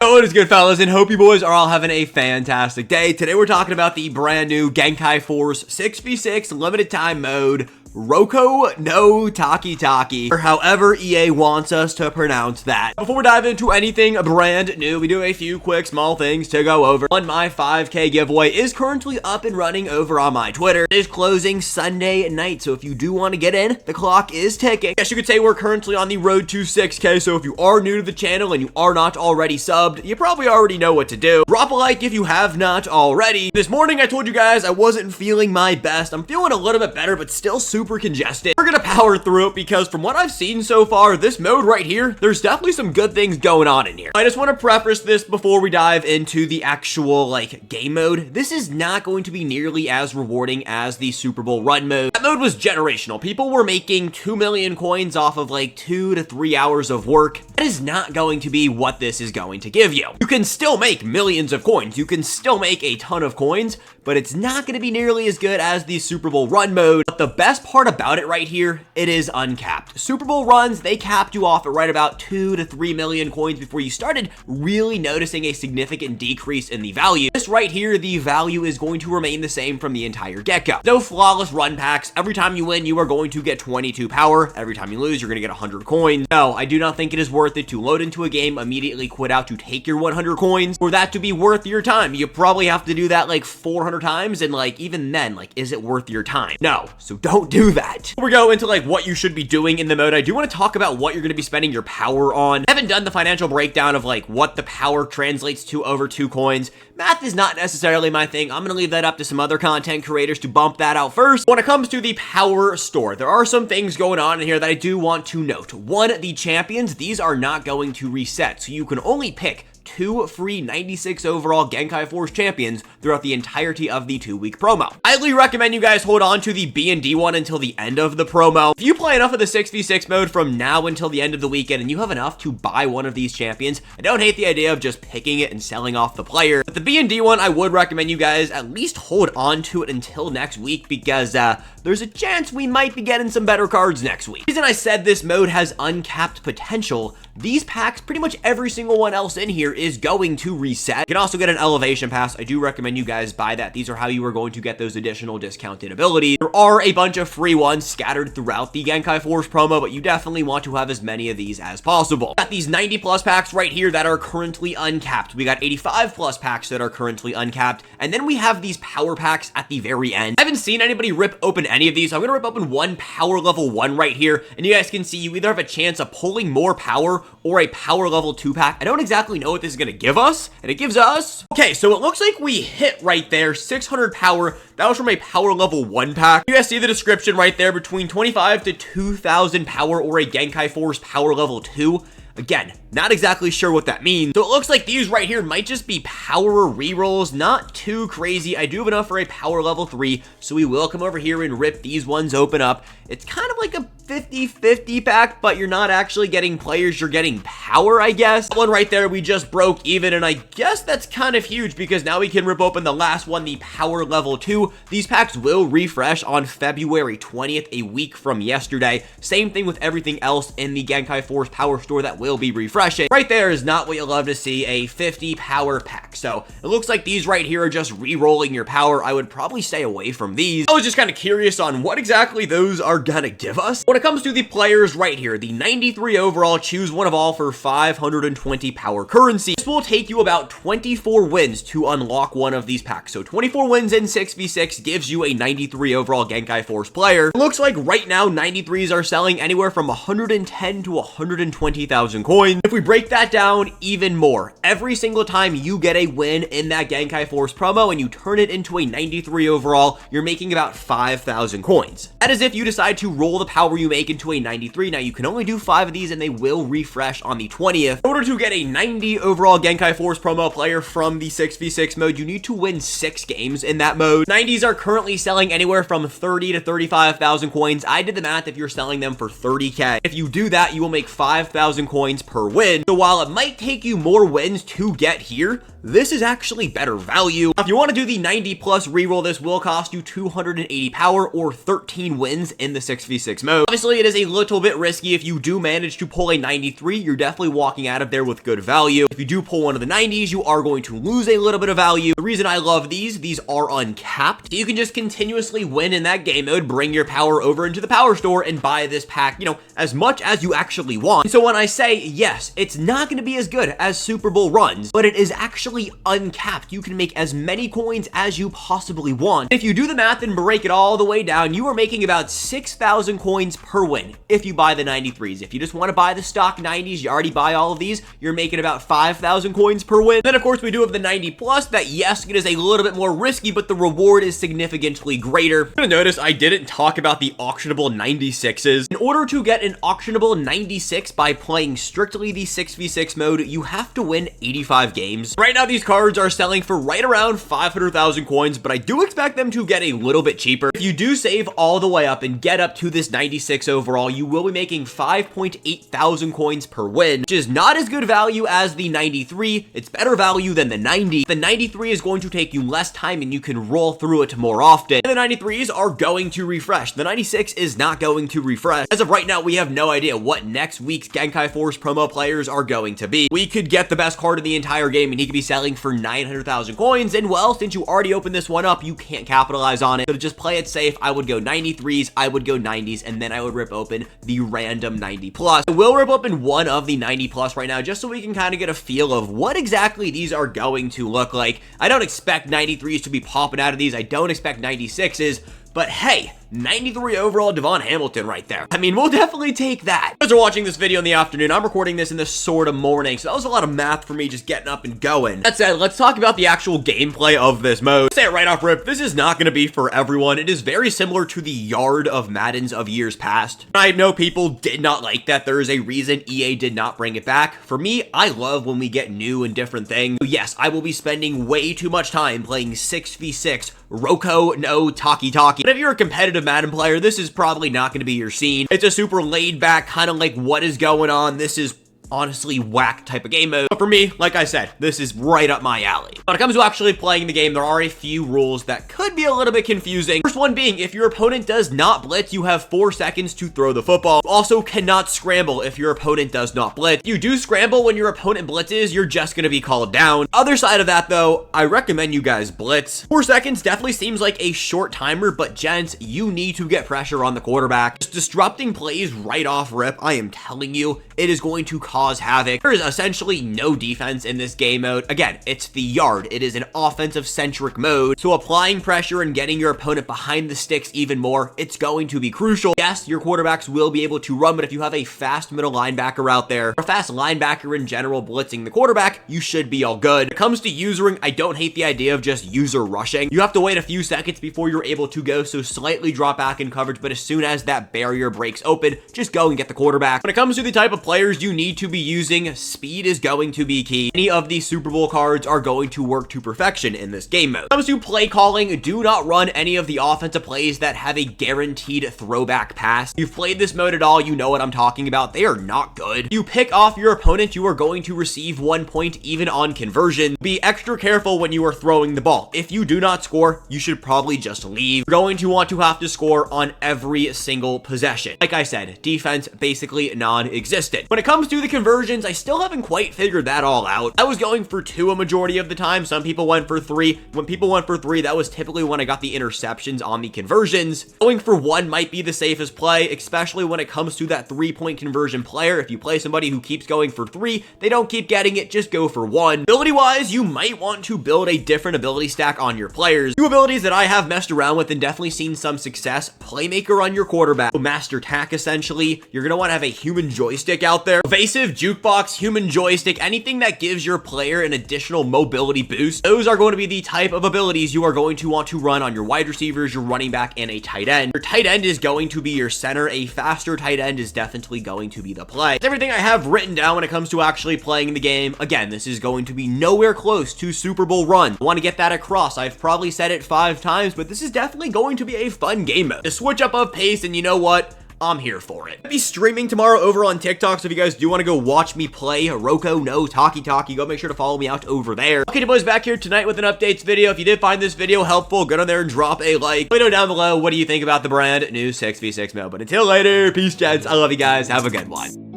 Oh, what is good, fellas, and hope you boys are all having a fantastic day. Today we're talking about the brand new Genki Force 6v6 limited time mode, Roko no Taki Taki, or however EA wants us to pronounce that. Before we dive into anything brand new, we do a few quick small things to go over. One, my 5K giveaway is currently up and running over on my Twitter. It is closing Sunday night, so if you do want to get in, the clock is ticking. I guess you could say we're currently on the road to 6K, so if you are new to the channel and you are not already subbed, you probably already know what to do. Drop a like if you have not already. This morning I told you guys I wasn't feeling my best. I'm feeling a little bit better, but still super congested. We're gonna power through it because from what I've seen so far, this mode right here, there's definitely some good things going on in here. I just want to preface this before we dive into the actual game mode. This is not going to be nearly as rewarding as the Super Bowl run mode. That mode was generational. People were making 2 million coins off of 2 to 3 hours of work. That is not going to be what this is going to give you. You can still make millions of coins. You can still make a ton of coins, but it's not going to be nearly as good as the Super Bowl run mode. But the best part about it right here, it is uncapped. Super Bowl runs, they capped you off at right about 2 to 3 million coins before you started really noticing a significant decrease in the value. This right here, the value is going to remain the same from the entire get-go. No flawless run packs. Every time you win, you are going to get 22 power. Every time you lose, you're going to get 100 coins. No, I do not think it is worth it to load into a game, immediately quit out to take your 100 coins, for that to be worth your time. You probably have to do that 400 times, and even then, is it worth your time? No, so don't do that. Before we go into what you should be doing in the mode, I do want to talk about what you're going to be spending your power on. I haven't done the financial breakdown of what the power translates to over 2 coins. Math is not necessarily my thing. I'm going to leave that up to some other content creators to bump that out first. When it comes to the power store, there are some things going on in here that I do want to note. One, the champions, these are not going to reset, so you can only pick 2 free 96 overall Genki Force champions throughout the entirety of the 2-week promo. I highly recommend you guys hold on to the B&D one until the end of the promo. If you play enough of the 6v6 mode from now until the end of the weekend and you have enough to buy one of these champions, I don't hate the idea of just picking it and selling off the player. But the B&D one, I would recommend you guys at least hold on to it until next week because there's a chance we might be getting some better cards next week. The reason I said this mode has uncapped potential, these packs, pretty much every single one else in here is going to reset. You can also get an elevation pass. I do recommend you guys buy that. These are how you are going to get those additional discounted abilities. There are a bunch of free ones scattered throughout the Genki Force promo, but you definitely want to have as many of these as possible. Got these 90 plus packs right here that are currently uncapped. We got 85 plus packs that are currently uncapped. And then we have these power packs at the very end. I haven't seen anybody rip open any of these. So I'm going to rip open one power level 1 right here. And you guys can see you either have a chance of pulling more power or a power level 2 pack. I don't exactly know what this is going to give us, and it gives us, okay, so it looks like we hit right there 600 power. That was from a power level 1 pack. You guys see the description right there, between 25 to 2000 power or a Genki Force power level 2. Again, not exactly sure what that means. So it looks like these right here might just be power rerolls, not too crazy. I do have enough for a power level 3, so we will come over here and rip these ones open up. It's kind of like a 50-50 pack, but you're not actually getting players, you're getting power, I guess. That one right there, we just broke even, and I guess that's kind of huge because now we can rip open the last one, the power level 2. These packs will refresh on February 20th, a week from yesterday. Same thing with everything else in the Genki Force power store that will be refreshing. Right there is not what you love to see, a 50 power pack. So it looks like these right here are just re-rolling your power. I would probably stay away from these. I was just kind of curious on what exactly those are gonna give us. When it comes to the players right here, the 93 overall, choose one of all for 520 power currency. This will take you about 24 wins to unlock one of these packs. So 24 wins in 6v6 gives you a 93 overall Genki Force player. It looks like right now 93s are selling anywhere from 110 to 120,000 coins. If we break that down even more, every single time you get a win in that Genki Force promo and you turn it into a 93 overall, you're making about 5,000 coins. That is if you decide to roll the power you make into a 93. Now you can only do 5 of these and they will refresh on the 20th. In order to get a 90 overall Genki Force promo player from the 6v6 mode, you need to win 6 games in that mode. 90s are currently selling anywhere from 30 to 35,000 coins. I did the math if you're selling them for 30k. If you do that, you will make 5,000 coins per win. win. So while it might take you more wins to get here, this is actually better value. If you want to do the 90 plus reroll, this will cost you 280 power or 13 wins in the 6v6 mode. Obviously, it is a little bit risky. If you do manage to pull a 93, you're definitely walking out of there with good value. If you do pull one of the 90s, you are going to lose a little bit of value. The reason I love these are uncapped. So you can just continuously win in that game mode, bring your power over into the power store and buy this pack, you know, as much as you actually want. And so when I say, yes, it's not going to be as good as Super Bowl runs, but it is actually uncapped. You can make as many coins as you possibly want. If you do the math and break it all the way down, you are making about 6,000 coins per win if you buy the 93s. If you just want to buy the stock 90s, you already buy all of these, you're making about 5,000 coins per win. Then of course we do have the 90 plus that, yes, it is a little bit more risky, but the reward is significantly greater. You're gonna notice I didn't talk about the auctionable 96s. In order to get an auctionable 96 by playing strictly the 6v6 mode, you have to win 85 games. Right now these cards are selling for right around 500,000 coins, but I do expect them to get a little bit cheaper. If you do save all the way up and get up to this 96 overall, you will be making 5.8 thousand coins per win, which is not as good value as the 93. It's better value than the 90. The 93 is going to take you less time and you can roll through it more often. And the 93s are going to refresh. The 96 is not going to refresh. As of right now, we have no idea what next week's Genki Force promo players are going to be. We could get the best card in the entire game and he could be selling for 900,000 coins, and well, since you already opened this one up, you can't capitalize on it. So to just play it safe, I would go 93s, I would go 90s, and then I would rip open the random 90 plus. I will rip open one of the 90 plus right now, just so we can kind of get a feel of what exactly these are going to look like. I don't expect 93s to be popping out of these. I don't expect 96s, but hey, 93 overall Devon Hamilton right there. I mean, we'll definitely take that. You guys are watching this video in the afternoon. I'm recording this in the sort of morning, so that was a lot of math for me just getting up and going. That said, let's talk about the actual gameplay of this mode. Say it right off rip, this is not going to be for everyone. It is very similar to the yard of Maddens of years past. I know people did not like that. There is a reason EA did not bring it back. For me, I love when we get new and different things. So yes, I will be spending way too much time playing 6v6 Roko no Taki Taki. But if you're a competitive Madden player, this is probably not going to be your scene. It's a super laid back, kind of like what is going on. This is honestly whack type of game mode. But for me, like I said, this is right up my alley. When it comes to actually playing the game, there are a few rules that could be a little bit confusing. First one being, if your opponent does not blitz, you have 4 seconds to throw the football. You also cannot scramble if your opponent does not blitz. If you do scramble when your opponent blitzes, you're just going to be called down. Other side of that though, I recommend you guys blitz. 4 seconds definitely seems like a short timer, but gents, you need to get pressure on the quarterback. Just disrupting plays right off rip, I am telling you, it is going to cause havoc. There is essentially no defense in this game mode. Again, it's the yard. It is an offensive centric mode. So applying pressure and getting your opponent behind the sticks even more, it's going to be crucial. Yes, your quarterbacks will be able to run, but if you have a fast middle linebacker out there, or a fast linebacker in general blitzing the quarterback, you should be all good. When it comes to usering, I don't hate the idea of just user rushing. You have to wait a few seconds before you're able to go, so slightly drop back in coverage, but as soon as that barrier breaks open, just go and get the quarterback. When it comes to the type of players you need to be using, speed is going to be key. Any of these Super Bowl cards are going to work to perfection in this game mode. When it comes to play calling, do not run any of the offensive plays that have a guaranteed throwback pass. If you've played this mode at all, you know what I'm talking about. They are not good. If you pick off your opponent, you are going to receive 1 point even on conversion. Be extra careful when you are throwing the ball. If you do not score, you should probably just leave. You're going to want to have to score on every single possession. Like I said, defense basically non-existent. When it comes to the conversions, I still haven't quite figured that all out. I was going for 2 a majority of the time. Some people went for 3. When people went for 3, that was typically when I got the interceptions on the conversions. Going for 1 might be the safest play, especially when it comes to that 3-point conversion player. If you play somebody who keeps going for 3, they don't keep getting it, just go for 1. Ability-wise, you might want to build a different ability stack on your players. 2 abilities that I have messed around with and definitely seen some success: Playmaker on your quarterback, Master Tack essentially. You're going to want to have a human joystick out there. Evasive, Jukebox, human joystick, anything that gives your player an additional mobility boost. Those are going to be the type of abilities you are going to want to run on your wide receivers, your running back, and a tight end. Your tight end is going to be your center. A faster tight end is definitely going to be the play. That's everything I have written down when it comes to actually playing the game. Again, this is going to be nowhere close to Super Bowl run. I want to get that across. I've probably said it 5 times, but this is definitely going to be a fun game mode. The switch up of pace, and you know what? I'm here for it. I'll be streaming tomorrow over on TikTok, so if you guys do want to go watch me play Roko no Taki Taki, go make sure to follow me out over there. Okay, boys, back here tonight with an updates video. If you did find this video helpful, go down there and drop a like. Let me know down below what do you think about the brand new 6v6 mode. But until later, peace, gents. I love you guys. Have a good one.